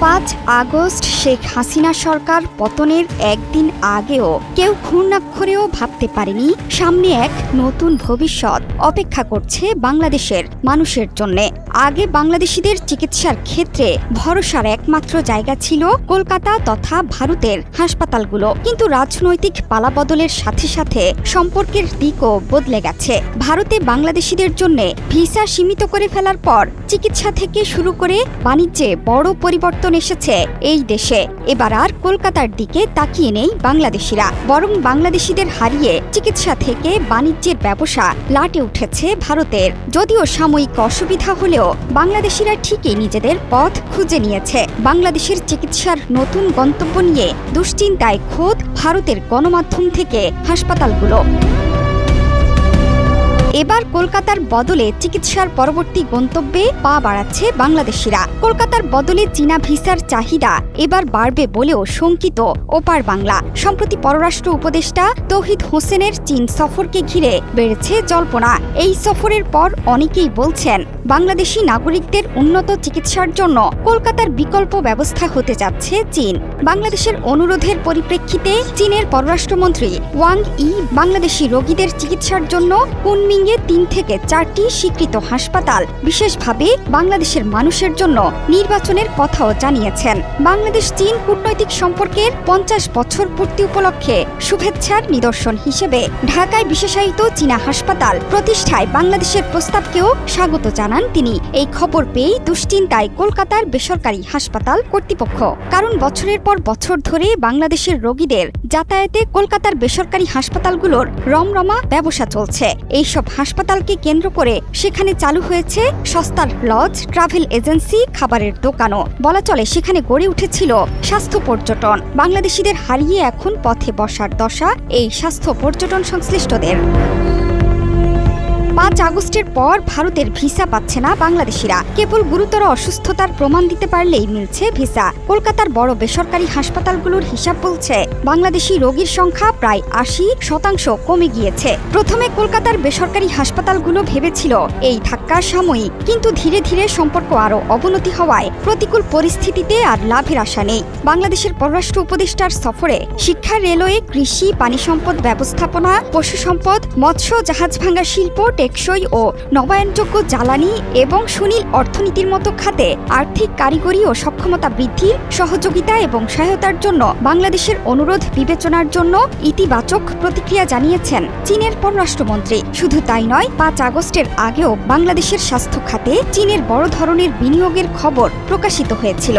5 August Sheikh Hasina সরকার পতনের একদিন আগেও কেউ ঘূর্ণাক্ষরেও ভাবতে পারেনি সামনে এক নতুন ভবিষ্যৎ অপেক্ষা করছে বাংলাদেশের মানুষের জন্য। আগে বাংলাদেশিদের চিকিৎসার ক্ষেত্রে ভরসার একমাত্র জায়গা ছিল কলকাতা তথা ভারতের হাসপাতালগুলো, কিন্তু রাজনৈতিক পালাবদলের সাথে সাথে সম্পর্কের দিকও বদলে গেছে। ভারতে বাংলাদেশিদের জন্য ভিসা সীমিত করে ফেলার পর চিকিৎসা থেকে শুরু করে বাণিজ্যে বড় পরিবর্তন এসেছে এই দেশে। এবার আর কলকাতার দিকে তাকিয়ে নেই বাংলাদেশিরা, বরং বাংলাদেশিদের হারিয়ে চিকিৎসা থেকে বাণিজ্যের ব্যবসা লাটে উঠেছে ভারতের। যদিও সাময়িক অসুবিধা হলেও বাংলাদেশিরা ঠিকই নিজেদের পথ খুঁজে নিয়েছে। বাংলাদেশের চিকিৎসার নতুন গন্তব্য নিয়ে দুশ্চিন্তায় খোদ ভারতের গণমাধ্যম থেকে হাসপাতালগুলো। এবার কলকাতার বদলে চিকিৎসার পরবর্তী গন্তব্যে পা বাড়াচ্ছে বাংলাদেশিরা। কলকাতার বদলে চীনা ভিসার চাহিদা এবার বাড়বে বলেও শঙ্কিত ওপার বাংলা। সম্প্রতি পররাষ্ট্র উপদেষ্টা তৌহিদ হোসেনের চীন সফরকে ঘিরে বেড়েছে জল্পনা। এই সফরের পর অনেকেই বলছেন বাংলাদেশি নাগরিকদের উন্নত চিকিৎসার জন্য কলকাতার বিকল্প ব্যবস্থা হতে যাচ্ছে চীন। বাংলাদেশের অনুরোধের পরিপ্রেক্ষিতে চীনের পররাষ্ট্রমন্ত্রী ওয়াং ই বাংলাদেশি রোগীদের চিকিৎসার জন্য কুনমিংয়ে 3 থেকে 4টি স্বীকৃত হাসপাতাল বিশেষভাবে বাংলাদেশের মানুষের জন্য নির্বাচনের কথাও জানিয়েছেন। বাংলাদেশ চীন কূটনৈতিক সম্পর্কের 50 বছর পূর্তি উপলক্ষে শুভেচ্ছার নিদর্শন হিসেবে ঢাকায় বিশেষায়িত চীনা হাসপাতাল প্রতিষ্ঠায় বাংলাদেশের প্রস্তাবকেও স্বাগত জানান তিনি। এই খবর পেয়ে দুশ্চিন্তায় কলকাতার বেসরকারি হাসপাতাল কর্তৃপক্ষ, কারণ বছরের পর বছর ধরে বাংলাদেশের রোগীদের যাতায়াতে কলকাতার বেসরকারি হাসপাতালগুলোর রমরমা ব্যবসা চলছে। এইসব হাসপাতালকে কেন্দ্র করে সেখানে চালু হয়েছে সস্তার লজ, ট্রাভেল এজেন্সি, খাবারের দোকানও। বলা চলে সেখানে গড়ে উঠেছিল স্বাস্থ্য পর্যটন। বাংলাদেশিদের হারিয়ে এখন পথে বসার দশা এই স্বাস্থ্য পর্যটন সংশ্লিষ্টদের। 5 আগস্টের পর ভারতের ভিসা পাচ্ছে না বাংলাদেশিরা। কেবল গুরুতর অসুস্থতার প্রমাণ দিতে পারলেই মিলছে ভিসা। কলকাতার বড় বেসরকারি হাসপাতালগুলোর হিসাব বলছে বাংলাদেশি রোগীর সংখ্যা প্রায় 80% কমে গিয়েছে। প্রথমে কলকাতার বেসরকারি হাসপাতালগুলো ভেবেছিল এই ধাক্কা সাময়িক, কিন্তু ধীরে ধীরে সম্পর্ক আরও অবনতি হওয়ায় প্রতিকূল পরিস্থিতিতে আর লাভের আশা নেই। বাংলাদেশের পররাষ্ট্র উপদেষ্টার সফরে শিক্ষা, রেলওয়ে, কৃষি, পানি সম্পদ ব্যবস্থাপনা, পশু সম্পদ, মৎস্য, জাহাজ ভাঙা শিল্প, টেকসই ও নবায়নযোগ্য জ্বালানি এবং সুনীল অর্থনীতির মতো খাতে আর্থিক, কারিগরি ও সক্ষমতা বৃদ্ধির সহযোগিতা এবং সহায়তার জন্য বাংলাদেশের অনুরোধ বিবেচনার জন্য ইতিবাচক প্রতিক্রিয়া জানিয়েছেন চীনের পররাষ্ট্রমন্ত্রী। শুধু তাই নয়, 5 আগস্টের আগেও বাংলাদেশের স্বাস্থ্য খাতে চীনের বড় ধরনের বিনিয়োগের খবর প্রকাশিত হয়েছিল।